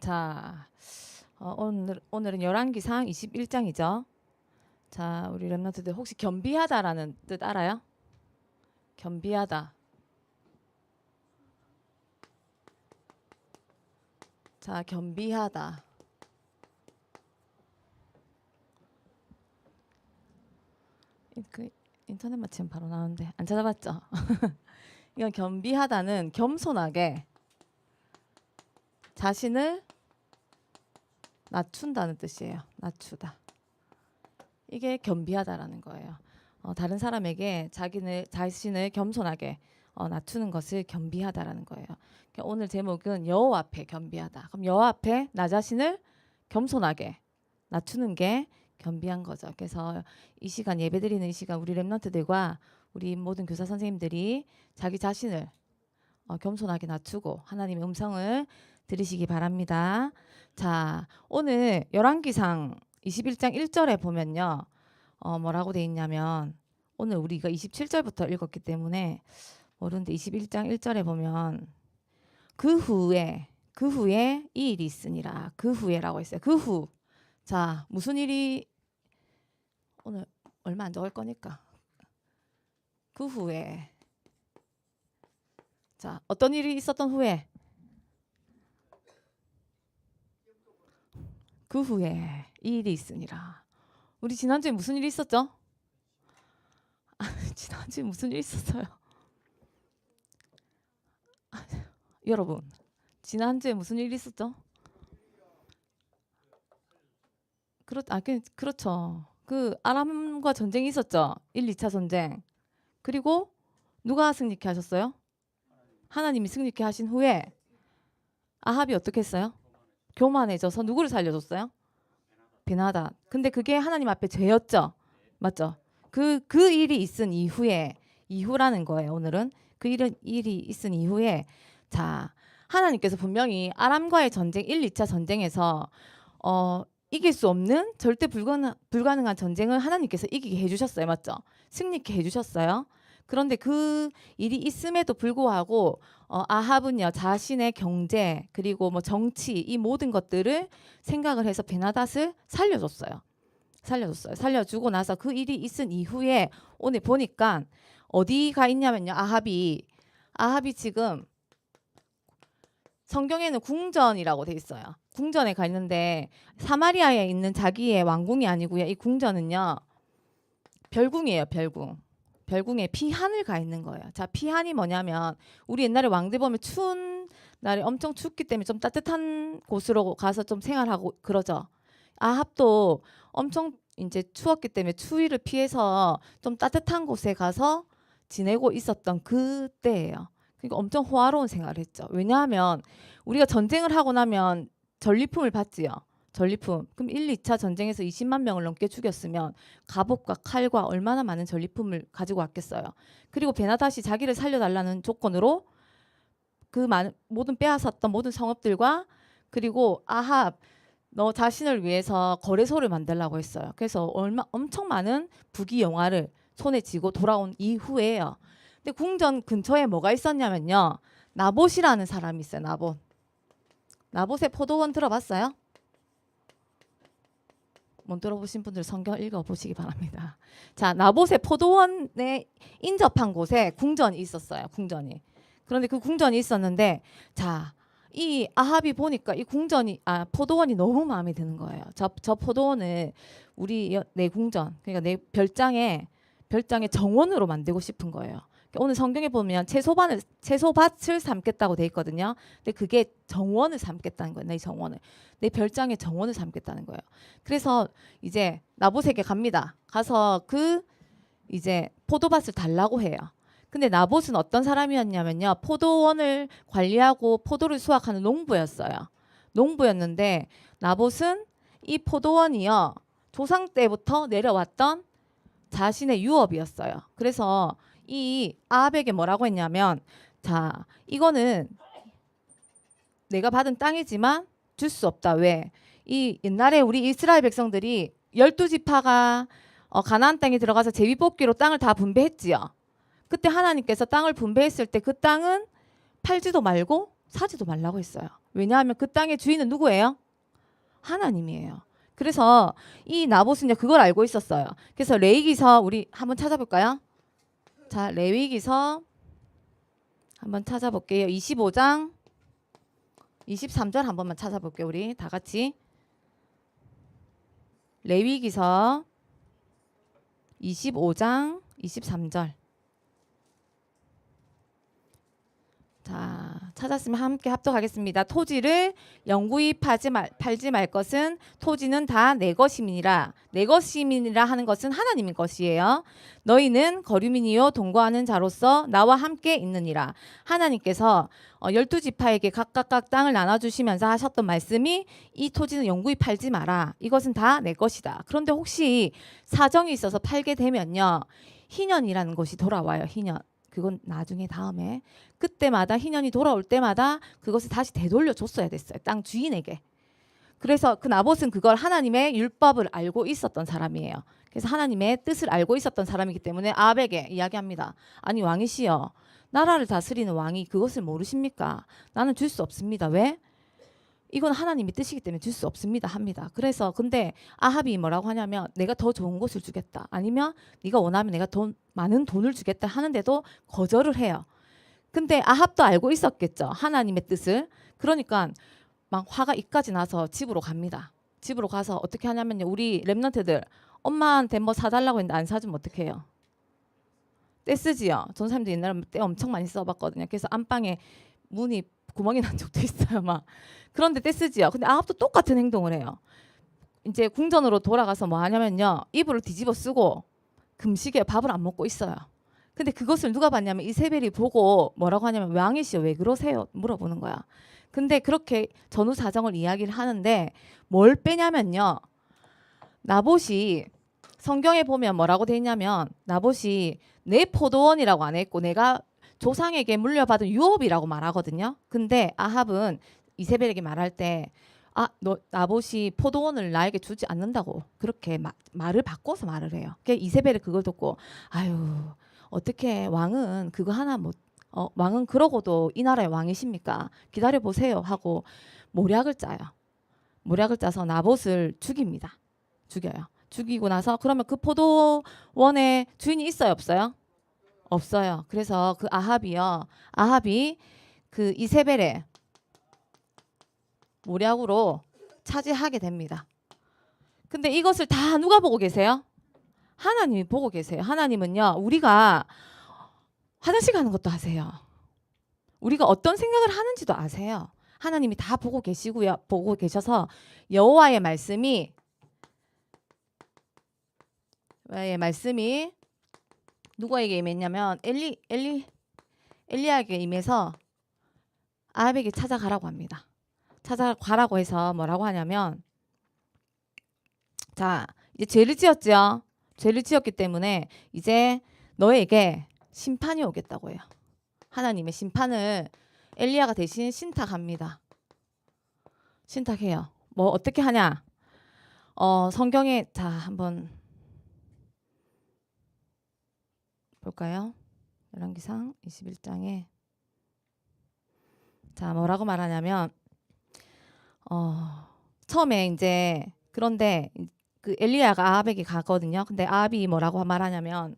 자, 오늘은 열왕기상 21장이죠. 자, 우리 렘넌트들 혹시 겸비하다라는 뜻 알아요? 겸비하다. 자, 겸비하다. 그 인터넷만 치면 바로 나오는데 안 찾아봤죠? 이건 겸비하다는 겸손하게 자신을 낮춘다는 뜻이에요. 낮추다. 이게 겸비하다라는 거예요. 다른 사람에게 자신을 겸손하게 낮추는 것을 겸비하다라는 거예요. 그러니까 오늘 제목은 여호와 앞에 겸비하다. 그럼 여호와 앞에 나 자신을 겸손하게 낮추는 게 겸비한 거죠. 그래서 이 시간 예배드리는 이 시간 우리 렘넌트들과 우리 모든 교사 선생님들이 자기 자신을 겸손하게 낮추고 하나님의 음성을 들으시기 바랍니다. 자, 오늘 열왕기상 21장 1절에 보면요. 뭐라고 돼 있냐면 오늘 우리가 27절부터 읽었기 때문에 모르는데 21장 1절에 보면 그 후에 이 일이 있으니라. 그 후에라고 했어요. 그 후. 자, 무슨 일이 오늘 얼마 안 적을 거니까. 그 후에 자, 어떤 일이 있었던 후에 그 후에 이 일이 있으니라. 우리 지난주에 무슨 일이 있었죠? 지난주에 무슨 일이 있었어요? 여러분, 지난주에 무슨 일이 있었죠? 그렇죠. 그 아람과 전쟁이 있었죠. 1, 2차 전쟁. 그리고 누가 승리케 하셨어요? 하나님이 승리케 하신 후에 아합이 어떻게 했어요? 교만해져서 누구를 살려줬어요? 베나다. 근데 그게 하나님 앞에 죄였죠. 맞죠? 그 일이 있은 이후라는 거예요. 오늘은 그 일이 있은 이후에 자, 하나님께서 분명히 아람과의 전쟁 1, 2차 전쟁에서 이길 수 없는 절대 불가능한 전쟁을 하나님께서 이기게 해주셨어요. 맞죠? 승리케 해주셨어요. 그런데 그 일이 있음에도 불구하고 아합은요 자신의 경제 그리고 뭐 정치 이 모든 것들을 생각을 해서 베나닷을 살려줬어요. 살려주고 나서 그 일이 있은 이후에 오늘 보니까 어디가 있냐면요. 아합이 지금 성경에는 궁전이라고 돼 있어요. 궁전에 가 있는데 사마리아에 있는 자기의 왕궁이 아니고요. 이 궁전은요 별궁이에요. 별궁에 피한을 가 있는 거예요. 자, 피한이 뭐냐면 우리 옛날에 왕들 보면 추운 날에 엄청 춥기 때문에 좀 따뜻한 곳으로 가서 좀 생활하고 그러죠. 아합도 엄청 이제 추웠기 때문에 추위를 피해서 좀 따뜻한 곳에 가서 지내고 있었던 그때예요. 그러니까 엄청 호화로운 생활을 했죠. 왜냐하면 우리가 전쟁을 하고 나면 전리품을 받지요. 전리품. 그럼 1, 2차 전쟁에서 20만 명을 넘게 죽였으면 갑옷과 칼과 얼마나 많은 전리품을 가지고 왔겠어요. 그리고 베나닷이 자기를 살려달라는 조건으로 그 모든 빼앗았던 모든 성읍들과 그리고 아합 너 자신을 위해서 거래소를 만들라고 했어요. 그래서 엄청 많은 부귀영화를 손에 쥐고 돌아온 이후에요. 근데 궁전 근처에 뭐가 있었냐면요. 나봇이라는 사람이 있어요. 나봇의 포도원 들어봤어요? 못 들어보신 분들 성경 읽어보시기 바랍니다. 자, 나봇의 포도원에 인접한 곳에 궁전이 있었어요. 궁전이. 그런데 그 궁전이 있었는데 자, 이 아합이 보니까 이 포도원이 너무 마음에 드는 거예요. 저 포도원을 내 궁전, 그러니까 내 별장의 정원으로 만들고 싶은 거예요. 오늘 성경에 보면 채소밭을 삼겠다고 돼 있거든요. 근데 그게 정원을 삼겠다는 거예요. 내 별장의 정원을 삼겠다는 거예요. 그래서 이제 나봇에게 갑니다. 가서 이제 포도밭을 달라고 해요. 근데 나봇은 어떤 사람이었냐면요. 포도원을 관리하고 포도를 수확하는 농부였어요. 농부였는데 나봇은 이 포도원이요. 조상 때부터 내려왔던 자신의 유업이었어요. 그래서 이 아합에게 뭐라고 했냐면 자, 이거는 내가 받은 땅이지만 줄 수 없다. 왜? 이 옛날에 우리 이스라엘 백성들이 12지파가 가나안 땅에 들어가서 제비뽑기로 땅을 다 분배했지요. 그때 하나님께서 땅을 분배했을 때 그 땅은 팔지도 말고 사지도 말라고 했어요. 왜냐하면 그 땅의 주인은 누구예요? 하나님이에요. 그래서 이 나봇은 그걸 알고 있었어요. 그래서 레위기서 우리 한번 찾아볼까요? 자, 레위기서 한번 찾아볼게요. 25장 23절 한 번만 찾아볼게요. 우리 다 같이. 레위기서 25장 23절. 자, 찾았으면 함께 합독하겠습니다. 토지를 영구히 팔지 말 것은 토지는 다 내 것임이니라. 내 것임이니라 하는 것은 하나님의 것이에요. 너희는 거류민이요 동거하는 자로서 나와 함께 있느니라. 하나님께서 12지파에게 각각 땅을 나눠주시면서 하셨던 말씀이 이 토지는 영구히 팔지 마라. 이것은 다 내 것이다. 그런데 혹시 사정이 있어서 팔게 되면요. 희년이라는 것이 돌아와요. 희년. 그건 나중에 다음에 그때마다 희년이 돌아올 때마다 그것을 다시 되돌려 줬어야 됐어요. 땅 주인에게. 그래서 그 나봇은 그걸 하나님의 율법을 알고 있었던 사람이에요. 그래서 하나님의 뜻을 알고 있었던 사람이기 때문에 아합에게 이야기합니다. 아니 왕이시여, 나라를 다스리는 왕이 그것을 모르십니까? 나는 줄 수 없습니다. 왜? 이건 하나님의 뜻이기 때문에 줄 수 없습니다 합니다. 그래서 근데 아합이 뭐라고 하냐면 내가 더 좋은 것을 주겠다. 아니면 네가 원하면 내가 많은 돈을 주겠다 하는데도 거절을 해요. 근데 아합도 알고 있었겠죠. 하나님의 뜻을. 그러니까 막 화가 이까지 나서 집으로 갑니다. 집으로 가서 어떻게 하냐면요. 우리 랩런트들 엄마한테 뭐 사달라고 했는데 안 사주면 어떻게 해요? 떼 쓰지요. 전사님도 옛날에 떼 엄청 많이 써봤거든요. 그래서 안방에 문이 구멍이 난 적도 있어요. 막 그런데 떼 쓰지요. 근데 아합도 똑같은 행동을 해요. 이제 궁전으로 돌아가서 뭐 하냐면요. 이불을 뒤집어 쓰고 금식에 밥을 안 먹고 있어요. 근데 그것을 누가 봤냐면 이세벨이 보고 뭐라고 하냐면 왕이시여 왜 그러세요? 물어보는 거야. 근데 그렇게 전후 사정을 이야기를 하는데 뭘 빼냐면요. 나봇이 성경에 보면 뭐라고 돼 있냐면 나봇이 내 포도원이라고 안 했고 내가 조상에게 물려받은 유업이라고 말하거든요. 근데 아합은 이세벨에게 말할 때 너 나봇이 포도원을 나에게 주지 않는다고 그렇게 말을 바꿔서 말을 해요. 그러니까 이세벨이 그걸 듣고 아유 어떻게 왕은 그거 하나 못 왕은 그러고도 이 나라의 왕이십니까? 기다려 보세요 하고 모략을 짜요. 모략을 짜서 나봇을 죽입니다. 죽여요. 죽이고 나서 그러면 그 포도원에 주인이 있어요, 없어요? 없어요. 그래서 그 아합이 그 이세벨의 모략으로 차지하게 됩니다. 근데 이것을 다 누가 보고 계세요? 하나님이 보고 계세요. 하나님은요, 우리가 화장실 가는 것도 아세요. 우리가 어떤 생각을 하는지도 아세요. 하나님이 다 보고 계시고요. 보고 계셔서 여호와의 말씀이 누구에게 임했냐면 엘리야에게 임해서 아합에게 찾아가라고 합니다. 찾아가라고 해서 뭐라고 하냐면 자 이제 죄를 지었죠. 죄를 지었기 때문에 이제 너에게 심판이 오겠다고 해요. 하나님의 심판을 엘리야가 대신 신탁합니다. 신탁해요. 뭐 어떻게 하냐? 성경에 자 한번 볼까요? 열왕기상 21장에 자 뭐라고 말하냐면 처음에 이제 그런데 그 엘리야가 아합에게 가거든요. 근데 아합이 뭐라고 말하냐면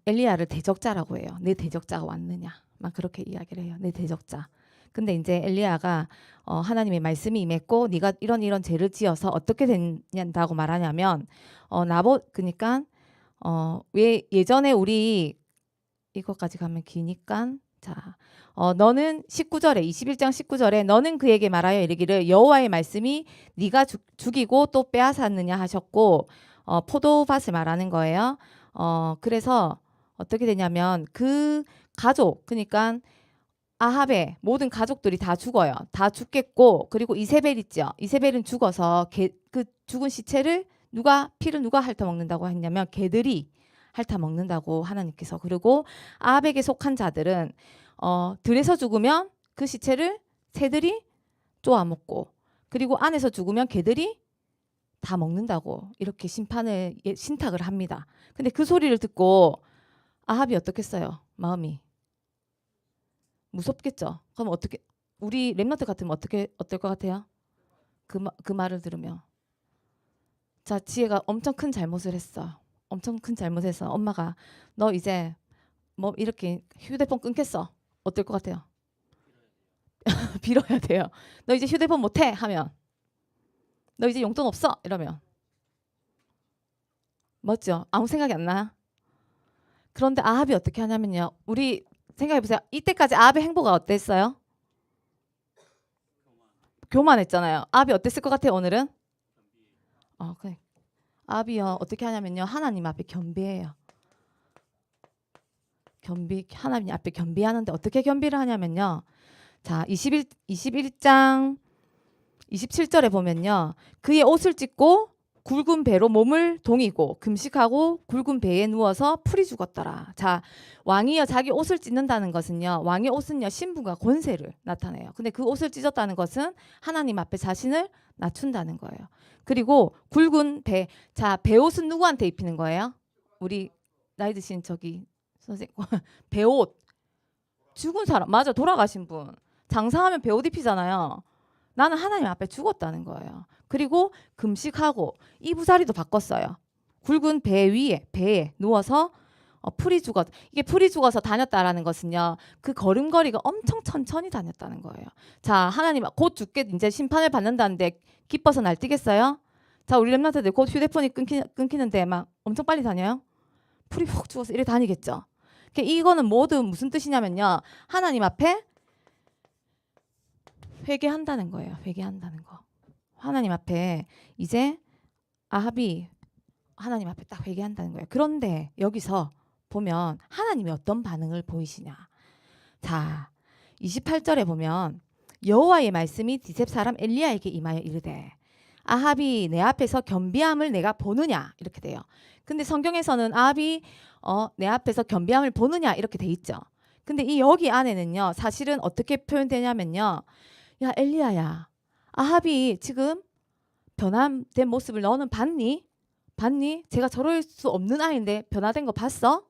엘리야를 대적자라고 해요. 내 대적자가 왔느냐 막 그렇게 이야기를 해요. 내 대적자. 근데 이제 엘리야가 하나님의 말씀이 임했고 네가 이런 죄를 지어서 어떻게 된다고 말하냐면 나봇 그러니까 왜 예전에 우리 이것까지 가면 기니까 자 너는 19절에 21장 19절에 너는 그에게 말하여 이르기를 여호와의 말씀이 네가 죽이고 또 빼앗았느냐 하셨고 포도밭을 말하는 거예요. 그래서 어떻게 되냐면 그 가족 그러니까 아합의 모든 가족들이 다 죽어요. 다 죽겠고 그리고 이세벨 있죠. 이세벨은 죽어서 그 죽은 시체를 피를 누가 핥아먹는다고 했냐면 개들이 핥아먹는다고 하나님께서. 그리고 아합에게 속한 자들은 들에서 죽으면 그 시체를 새들이 쪼아먹고 그리고 안에서 죽으면 개들이 다 먹는다고 이렇게 신탁을 합니다. 근데 그 소리를 듣고 아합이 어떻겠어요? 마음이 무섭겠죠. 그럼 어떻게 우리 랩런트 같으면 어떨 것 같아요? 그 말을 들으면 자 지혜가 엄청 큰 잘못을 했어. 엄청 큰 잘못해서 엄마가 너 이제 뭐 이렇게 휴대폰 끊겠어. 어떨 것 같아요? 빌어야 돼요. 너 이제 휴대폰 못해 하면 너 이제 용돈 없어 이러면 맞죠? 아무 생각이 안 나요? 그런데 아합이 어떻게 하냐면요. 우리 생각해보세요. 이때까지 아합의 행보가 어땠어요? 교만했잖아요. 아합이 어땠을 것 같아요 오늘은? 그래. 아합이요 어떻게 하냐면요. 하나님 앞에 겸비해요. 하나님 앞에 겸비하는데 어떻게 겸비를 하냐면요. 자 21장 27절에 보면요. 그의 옷을 찢고 굵은 배로 몸을 동이고 금식하고 굵은 배에 누워서 풀이 죽었더라. 자, 왕이요 자기 옷을 찢는다는 것은요. 왕의 옷은요 신분과 권세를 나타내요. 근데 그 옷을 찢었다는 것은 하나님 앞에 자신을 낮춘다는 거예요. 그리고 굵은 배. 자, 배옷은 누구한테 입히는 거예요? 우리 나이 드신 저기 선생님 배옷. 죽은 사람. 맞아. 돌아가신 분. 장사하면 배옷 입히잖아요. 나는 하나님 앞에 죽었다는 거예요. 그리고 금식하고 이부자리도 바꿨어요. 굵은 배에 누워서 풀이 죽어서 이게 풀이 죽어서 다녔다라는 것은요. 그 걸음걸이가 엄청 천천히 다녔다는 거예요. 자, 하나님 곧 죽게 이제 심판을 받는다는데 기뻐서 날뛰겠어요? 자, 우리 렘넌트들 곧 휴대폰이 끊기는데 막 엄청 빨리 다녀요? 풀이 훅 죽어서 이래 다니겠죠. 이거는 모두 무슨 뜻이냐면요. 하나님 앞에 회개한다는 거예요. 회개한다는 거. 하나님 앞에 이제 아합이 하나님 앞에 딱 회개한다는 거예요. 그런데 여기서 보면 하나님이 어떤 반응을 보이시냐. 자, 28절에 보면 여호와의 말씀이 디셉 사람 엘리야에게 임하여 이르되 아합이 내 앞에서 겸비함을 내가 보느냐 이렇게 돼요. 근데 성경에서는 아합이 내 앞에서 겸비함을 보느냐 이렇게 돼 있죠. 근데 이 여기 안에는요. 사실은 어떻게 표현되냐면요. 야 엘리야야 아합이 지금 변화된 모습을 너는 봤니? 봤니? 제가 저럴 수 없는 아이인데 변화된 거 봤어?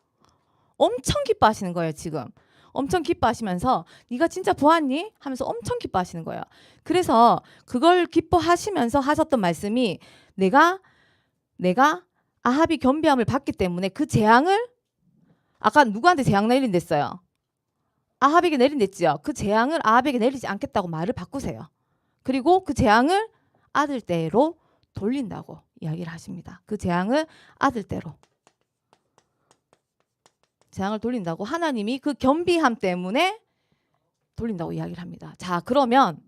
엄청 기뻐하시는 거예요 지금. 엄청 기뻐하시면서 네가 진짜 보았니? 하면서 엄청 기뻐하시는 거예요. 그래서 그걸 기뻐하시면서 하셨던 말씀이 내가 아합이 겸비함을 받기 때문에 그 재앙을 아까 누구한테 재앙 내린댔어요? 아합에게 내린댔지요. 그 재앙을 아합에게 내리지 않겠다고 말을 바꾸세요. 그리고 그 재앙을 아들 떼로 돌린다고 이야기를 하십니다. 그 재앙을 아들 떼로 재앙을 돌린다고 하나님이 그 겸비함 때문에 돌린다고 이야기를 합니다. 자, 그러면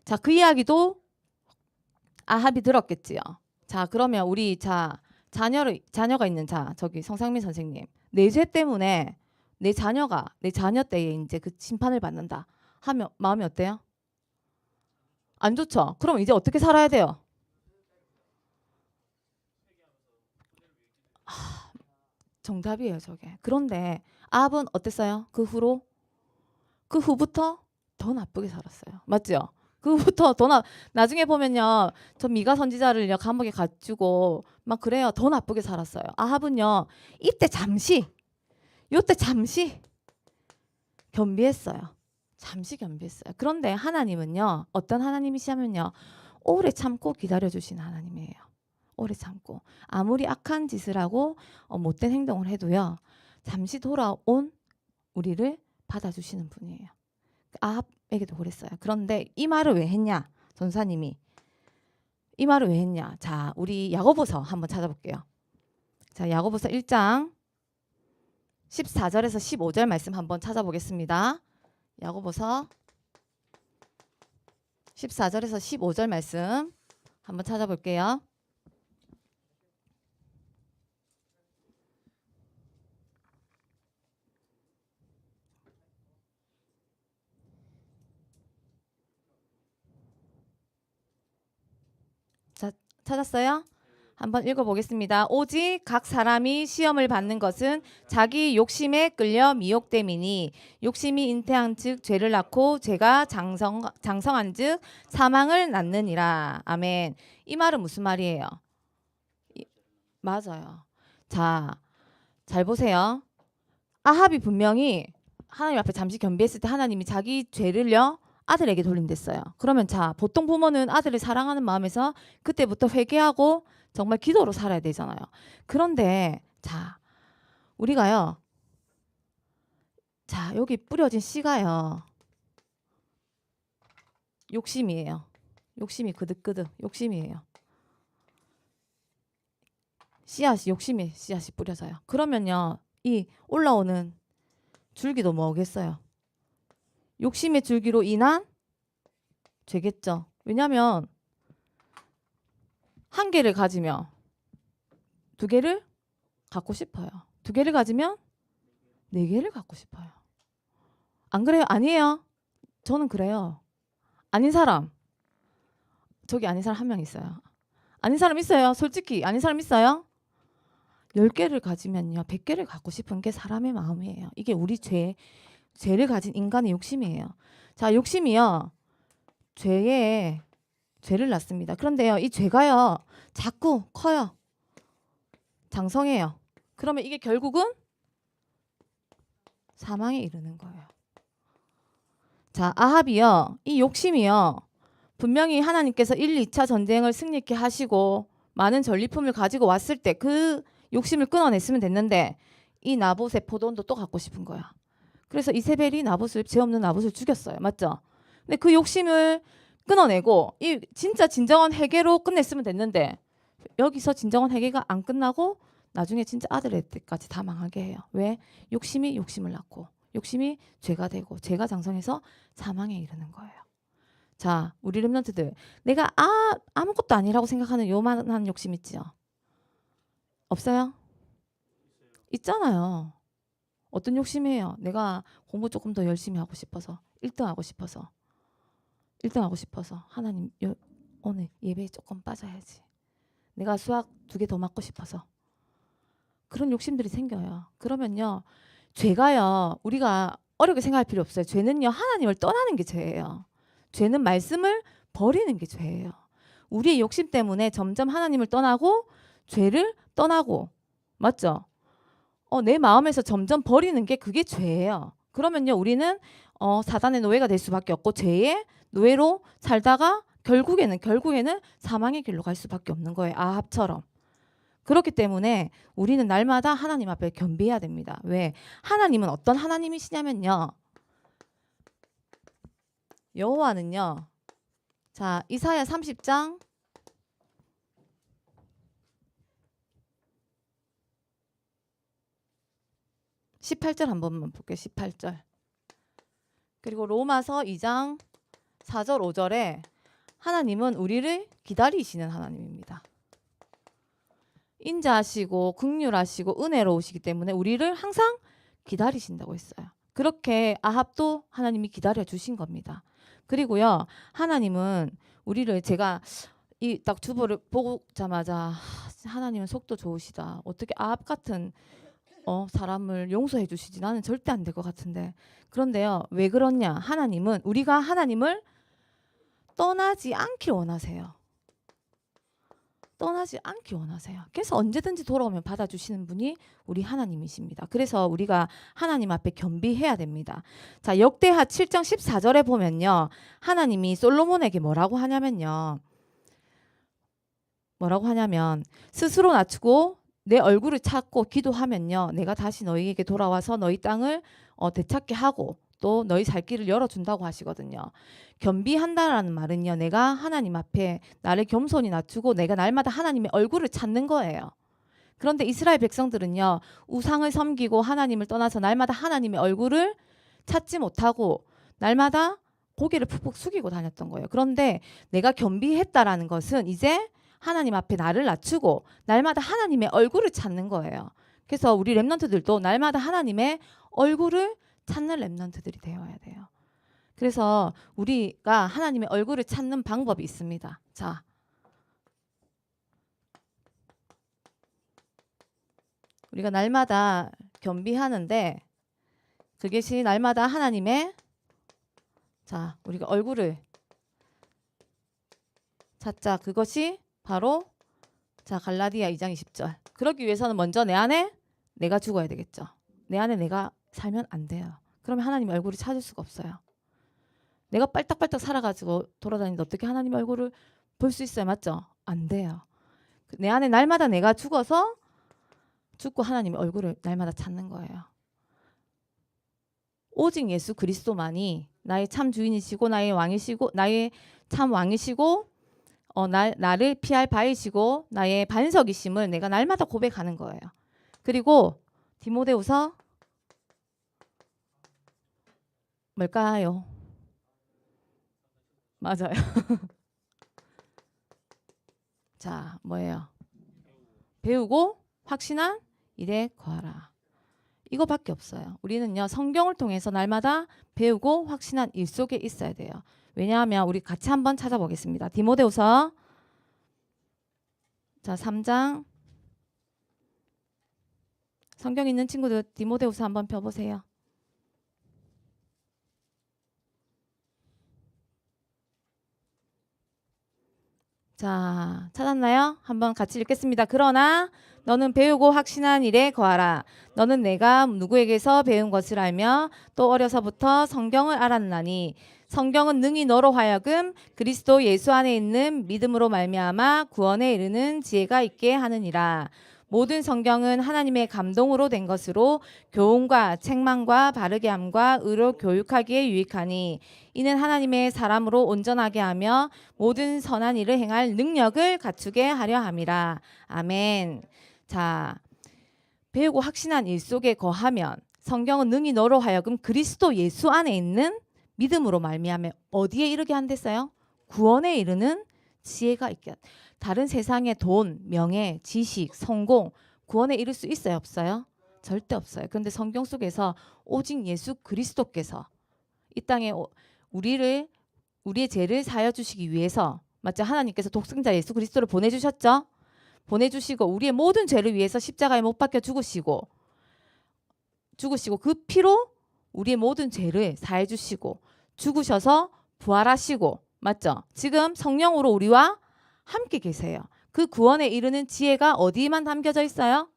자, 그 이야기도 아합이 들었겠지요. 자, 그러면 우리 자녀가 있는 저기 성상민 선생님 내 죄 때문에 내 자녀 때에 이제 그 심판을 받는다 하면 마음이 어때요? 안 좋죠. 그럼 이제 어떻게 살아야 돼요? 정답이에요, 저게. 그런데 아합은 어땠어요? 그 후부터 더 나쁘게 살았어요. 맞죠? 그 후부터 나중에 보면요. 저 미가 선지자를 감옥에 갇히고 막 그래요. 더 나쁘게 살았어요. 아합은요. 요때 잠시 겸비했어요. 잠시 겸비했어요. 그런데 하나님은요. 어떤 하나님이시냐면요. 오래 참고 기다려주신 하나님이에요. 오래 참고. 아무리 악한 짓을 하고 못된 행동을 해도요. 잠시 돌아온 우리를 받아주시는 분이에요. 아합에게도 그랬어요. 그런데 이 말을 왜 했냐? 전사님이. 이 말을 왜 했냐? 자, 우리 야고보서 한번 찾아볼게요. 자, 야고보서 1장 14절에서 15절 말씀 한번 찾아보겠습니다. 야고보서 14절에서 15절 말씀 한번 찾아볼게요. 자, 찾았어요? 한번 읽어보겠습니다. 오직 각 사람이 시험을 받는 것은 자기 욕심에 끌려 미혹됨이니 욕심이 잉태한 즉 죄를 낳고 죄가 장성한 즉 사망을 낳느니라. 아멘. 이 말은 무슨 말이에요? 맞아요. 자, 잘 보세요. 아합이 분명히 하나님 앞에 잠시 겸비했을 때 하나님이 자기 죄를요 아들에게 돌린댔어요. 그러면 자, 보통 부모는 아들을 사랑하는 마음에서 그때부터 회개하고 정말 기도로 살아야 되잖아요. 그런데 자, 우리가요, 자, 여기 뿌려진 씨가요 욕심이에요. 욕심이 그득그득 욕심이에요. 씨앗이, 욕심이 씨앗이 뿌려져요. 그러면요, 이 올라오는 줄기도 뭐겠어요? 욕심의 줄기로 인한 죄겠죠. 왜냐하면 한 개를 가지면 두 개를 갖고 싶어요. 두 개를 가지면 네 개를 갖고 싶어요. 안 그래요? 아니에요. 저는 그래요. 아닌 사람, 저기 아닌 사람 한 명 있어요. 아닌 사람 있어요. 솔직히 아닌 사람 있어요. 10개를 가지면요 100개를 갖고 싶은 게 사람의 마음이에요. 이게 우리 죄를 가진 인간의 욕심이에요. 자, 욕심이요 죄를 낳습니다. 그런데요, 이 죄가요 자꾸 커요. 장성해요. 그러면 이게 결국은 사망에 이르는 거예요. 자, 아합이요, 이 욕심이요 분명히 하나님께서 1, 2차 전쟁을 승리케 하시고 많은 전리품을 가지고 왔을 때 그 욕심을 끊어냈으면 됐는데 이 나봇의 포도원도 또 갖고 싶은 거야. 그래서 이세벨이 죄 없는 나봇을 죽였어요. 맞죠? 근데 그 욕심을 끊어내고 이 진짜 진정한 회개로 끝냈으면 됐는데 여기서 진정한 회개가 안 끝나고 나중에 진짜 아들의 때까지 다 망하게 해요. 왜? 욕심이 욕심을 낳고 욕심이 죄가 되고 죄가 장성해서 사망에 이르는 거예요. 자, 우리 렘넌트들, 내가 아무것도 아니라고 생각하는 요만한 욕심 있죠? 없어요? 있잖아요. 어떤 욕심이에요? 내가 공부 조금 더 열심히 하고 싶어서 1등 하고 싶어서 하나님 오늘 예배에 조금 빠져야지. 내가 수학 2개 더 맞고 싶어서. 그런 욕심들이 생겨요. 그러면요 죄가요 우리가 어렵게 생각할 필요 없어요. 죄는요 하나님을 떠나는 게 죄예요. 죄는 말씀을 버리는 게 죄예요. 우리의 욕심 때문에 점점 하나님을 떠나고 죄를 떠나고, 맞죠? 내 마음에서 점점 버리는 게 그게 죄예요. 그러면요 우리는 사단의 노예가 될 수밖에 없고 죄의 노예로 살다가 결국에는 사망의 길로 갈 수밖에 없는 거예요. 아합처럼. 그렇기 때문에 우리는 날마다 하나님 앞에 겸비해야 됩니다. 왜? 하나님은 어떤 하나님이시냐면요, 여호와는요, 자, 이사야 30장 18절 한 번만 볼게요. 18절. 그리고 로마서 2장 4절 5절에 하나님은 우리를 기다리시는 하나님입니다. 인자하시고 긍휼하시고 은혜로우시기 때문에 우리를 항상 기다리신다고 했어요. 그렇게 아합도 하나님이 기다려 주신 겁니다. 그리고요, 하나님은 우리를, 제가 이 딱 주보를 보자마자 하나님은 속도 좋으시다. 어떻게 아합 같은 사람을 용서해 주시지? 나는 절대 안 될 것 같은데. 그런데요, 왜 그러냐? 하나님은 우리가 하나님을 떠나지 않길 원하세요. 떠나지 않기 원하세요. 그래서 언제든지 돌아오면 받아주시는 분이 우리 하나님이십니다. 그래서 우리가 하나님 앞에 겸비해야 됩니다. 자, 역대하 7장 14절에 보면요, 하나님이 솔로몬에게 뭐라고 하냐면 스스로 낮추고 내 얼굴을 찾고 기도하면요 내가 다시 너희에게 돌아와서 너희 땅을 되찾게 하고 또 너희 살 길을 열어준다고 하시거든요. 겸비한다라는 말은요, 내가 하나님 앞에 나를 겸손히 낮추고 내가 날마다 하나님의 얼굴을 찾는 거예요. 그런데 이스라엘 백성들은요, 우상을 섬기고 하나님을 떠나서 날마다 하나님의 얼굴을 찾지 못하고 날마다 고개를 푹푹 숙이고 다녔던 거예요. 그런데 내가 겸비했다라는 것은 이제 하나님 앞에 나를 낮추고 날마다 하나님의 얼굴을 찾는 거예요. 그래서 우리 렘넌트들도 날마다 하나님의 얼굴을 찾는 렘넌트들이 되어야 돼요. 그래서 우리가 하나님의 얼굴을 찾는 방법이 있습니다. 자, 우리가 날마다 겸비하는데 그것이 날마다 하나님의, 자, 우리가 얼굴을 찾자. 그것이 바로, 자, 갈라디아 2장 20절. 그러기 위해서는 먼저 내 안에 내가 죽어야 되겠죠. 내 안에 내가 살면 안 돼요. 그러면 하나님 얼굴을 찾을 수가 없어요. 내가 빨딱빨딱 살아가지고 돌아다니는데 어떻게 하나님 얼굴을 볼 수 있어요? 맞죠? 안 돼요. 내 안에 날마다 내가 죽어서 죽고 하나님의 얼굴을 날마다 찾는 거예요. 오직 예수 그리스도만이 나의 참 주인이시고 나의 왕이시고 나의 참 왕이시고 나를 피할 바이시고 나의 반석이심을 내가 날마다 고백하는 거예요. 그리고 디모데후서 뭘까요? 맞아요. 자, 뭐예요? 배우고 확신한 일에 거하라. 이거밖에 없어요. 우리는요, 성경을 통해서 날마다 배우고 확신한 일 속에 있어야 돼요. 왜냐하면 우리 같이 한번 찾아보겠습니다. 디모데후서 자 3장 성경 있는 친구들 디모데후서 한번 펴보세요. 자, 찾았나요? 한번 같이 읽겠습니다. 그러나 너는 배우고 확신한 일에 거하라. 너는 내가 누구에게서 배운 것을 알며 또 어려서부터 성경을 알았나니 성경은 능히 너로 하여금 그리스도 예수 안에 있는 믿음으로 말미암아 구원에 이르는 지혜가 있게 하느니라. 모든 성경은 하나님의 감동으로 된 것으로 교훈과 책망과 바르게 함과 의로 교육하기에 유익하니 이는 하나님의 사람으로 온전하게 하며 모든 선한 일을 행할 능력을 갖추게 하려 함이라. 아멘. 자, 배우고 확신한 일 속에 거하면 성경은 능히 너로 하여금 그리스도 예수 안에 있는 믿음으로 말미암아 어디에 이르게 한댔어요? 구원에 이르는 지혜가 있게. 다른 세상의 돈, 명예, 지식, 성공, 구원에 이를 수 있어요? 없어요? 절대 없어요. 그런데 성경 속에서 오직 예수 그리스도께서 이 땅에 우리의 죄를 사여 주시기 위해서 맞죠? 하나님께서 독생자 예수 그리스도를 보내주셨죠? 보내주시고 우리의 모든 죄를 위해서 십자가에 못 박혀 죽으시고 그 피로 우리의 모든 죄를 사해 주시고 죽으셔서 부활하시고 맞죠? 지금 성령으로 우리와 함께 계세요. 그 구원에 이르는 지혜가 어디에만 담겨져 있어요?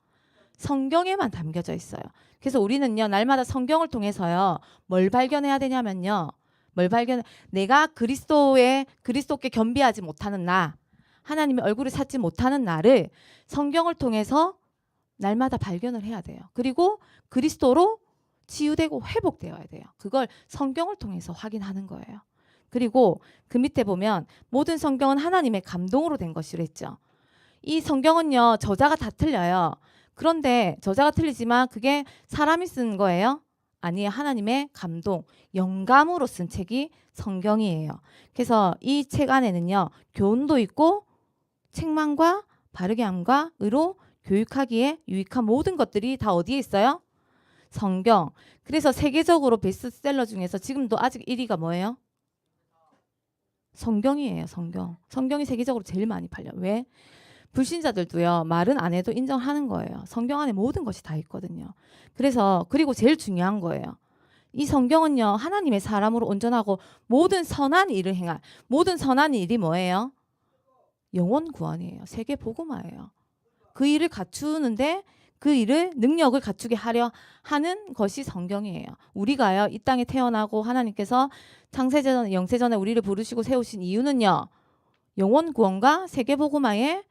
성경에만 담겨져 있어요. 그래서 우리는요 날마다 성경을 통해서요 뭘 발견해야 되냐면요 내가 그리스도께 겸비하지 못하는 나, 하나님의 얼굴을 찾지 못하는 나를 성경을 통해서 날마다 발견을 해야 돼요. 그리고 그리스도로 치유되고 회복되어야 돼요. 그걸 성경을 통해서 확인하는 거예요. 그리고 그 밑에 보면 모든 성경은 하나님의 감동으로 된 것이라 했죠. 이 성경은요 저자가 다 틀려요. 그런데 저자가 틀리지만 그게 사람이 쓴 거예요? 아니에요. 하나님의 감동, 영감으로 쓴 책이 성경이에요. 그래서 이 책 안에는요 교훈도 있고 책망과 바르게 함과 의로 교육하기에 유익한 모든 것들이 다 어디에 있어요? 성경. 그래서 세계적으로 베스트셀러 중에서 지금도 아직 1위가 뭐예요? 성경이에요. 성경이 세계적으로 제일 많이 팔려. 왜? 불신자들도요 말은 안 해도 인정하는 거예요. 성경 안에 모든 것이 다 있거든요. 그리고 제일 중요한 거예요. 이 성경은요 하나님의 사람으로 온전하고 모든 선한 일을 행할 모든 선한 일이 뭐예요? 영혼 구원이에요. 세계 복음화예요. 그 일을 갖추는데 그 일을 능력을 갖추게 하려 하는 것이 성경이에요. 우리가요 이 땅에 태어나고 하나님께서 창세전 영세전에 우리를 부르시고 세우신 이유는요 영혼 구원과 세계 복음화의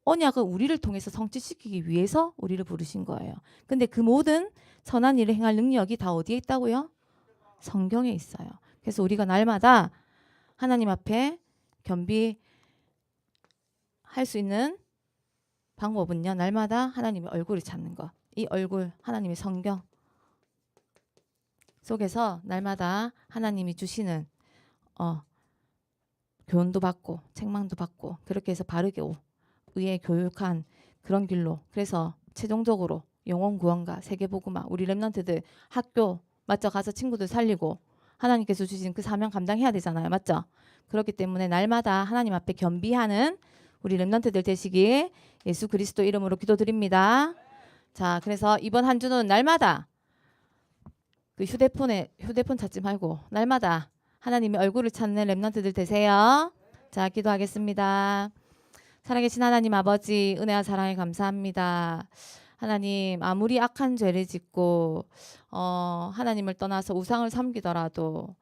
언약을 우리를 통해서 성취시키기 위해서 우리를 부르신 거예요. 근데 그 모든 선한 일을 행할 능력이 다 어디에 있다고요? 성경에 있어요. 그래서 우리가 날마다 하나님 앞에 겸비할 수 있는 방법은요. 날마다 하나님의 얼굴을 찾는 것. 이 얼굴 하나님의 성경 속에서 날마다 하나님이 주시는 교훈도 받고 책망도 받고 그렇게 해서 바르게 의에 교육한 그런 길로 그래서 최종적으로 영혼 구원과 세계 복음화 우리 렘넌트들 학교 맞죠? 가서 친구들 살리고 하나님께서 주신 그 사명 감당해야 되잖아요. 맞죠? 그렇기 때문에 날마다 하나님 앞에 겸비하는 우리 렘넌트들 되시기에 예수 그리스도 이름으로 기도드립니다. 자, 그래서 이번 한 주는 날마다 그 휴대폰 찾지 말고 날마다 하나님의 얼굴을 찾는 렘넌트들 되세요. 자, 기도하겠습니다. 살아계신 하나님 아버지 은혜와 사랑에 감사합니다. 하나님 아무리 악한 죄를 짓고 하나님을 떠나서 우상을 섬기더라도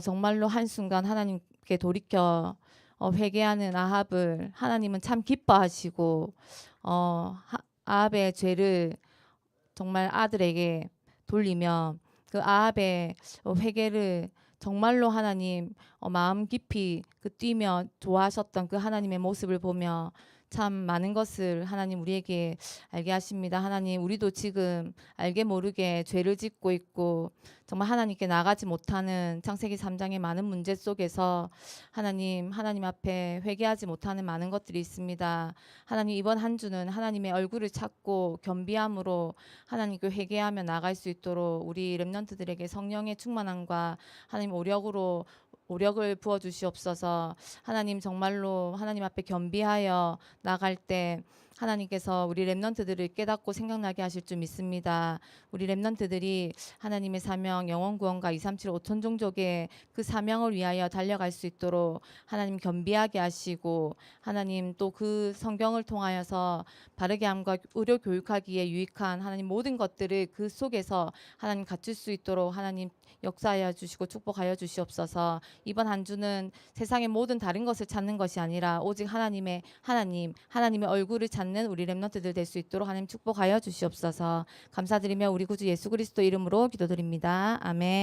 정말로 한순간 하나님께 돌이켜 회개하는 아합을 하나님은 참 기뻐하시고 아합의 죄를 정말 아들에게 돌리며 그 아합의 회개를 정말로 하나님 마음 깊이 뛰며 좋아하셨던 그 하나님의 모습을 보며 참 많은 것을 하나님 우리에게 알게 하십니다. 하나님 우리도 지금 알게 모르게 죄를 짓고 있고 정말 하나님께 나가지 못하는 창세기 3장의 많은 문제 속에서 하나님 앞에 회개하지 못하는 많은 것들이 있습니다. 하나님 이번 한 주는 하나님의 얼굴을 찾고 겸비함으로 하나님께 회개하며 나갈 수 있도록 우리 렘넌트들에게 성령의 충만함과 하나님 오력을 부어 주시옵소서. 하나님 정말로 하나님 앞에 겸비하여 나갈 때 하나님께서 우리 렘넌트들을 깨닫고 생각나게 하실 줄 믿습니다. 우리 렘넌트들이 하나님의 사명 영원 구원과 237 5천 종족의 그 사명을 위하여 달려갈 수 있도록 하나님 겸비하게 하시고 하나님 또 그 성경을 통하여서 바르게 함과 의료 교육하기에 유익한 하나님 모든 것들을 그 속에서 하나님 갖출 수 있도록 하나님 역사하여 주시고 축복하여 주시옵소서. 이번 한 주는 세상의 모든 다른 것을 찾는 것이 아니라 오직 하나님의 얼굴을 찾는 우리 렘넌트들 될 수 있도록 하나님 축복하여 주시옵소서. 감사드리며 우리 구주 예수 그리스도 이름으로 기도드립니다. 아멘.